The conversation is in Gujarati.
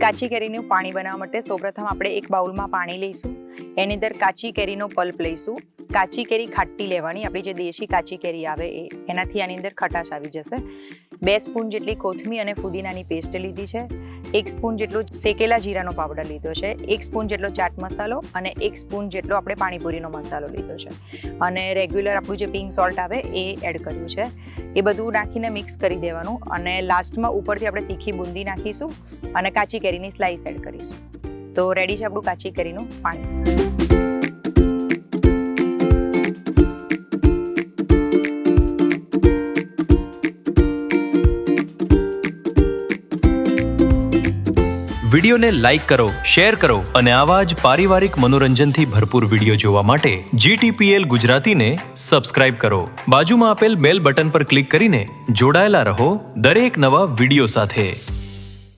કાચી કેરીનું પાણી બનાવવા માટે સૌપ્રથમ આપણે એક બાઉલમાં પાણી લઈશું. એની અંદર કાચી કેરીનો પલ્પ લઈશું. કાચી કેરી ખાટી લેવાની, આપણી જે દેશી કાચી કેરી આવે એ, એનાથી આની અંદર ખટાશ આવી જશે. 2 સ્પૂન જેટલી કોથમીર અને ફુદીનાની પેસ્ટ લીધી છે. 1 સ્પૂન જેટલો શેકેલા જીરાનો પાવડર લીધો છે. 1 સ્પૂન જેટલો ચાટ મસાલો અને 1 સ્પૂન જેટલો આપણે પાણીપુરીનો મસાલો લીધો છે. અને રેગ્યુલર આપણું જે પિંક સોલ્ટ આવે એ એડ કર્યું છે. એ બધું નાખીને મિક્સ કરી દેવાનું અને લાસ્ટમાં ઉપરથી આપણે તીખી બુંદી નાખીશું અને કાચી કેરીની સ્લાઈસ એડ કરીશું. તો રેડી છે આપણું કાચી કેરીનું પાણી. વિડીયોને લાઈક કરો, શેર કરો અને આવા જ પારિવારિક મનોરંજનથી ભરપૂર વિડીયો જોવા માટે GTPL ગુજરાતીને સબસ્ક્રાઇબ કરો. બાજુમાં આપેલ બેલ બટન પર ક્લિક કરીને જોડાયેલા રહો દરેક નવા વિડીયો સાથે.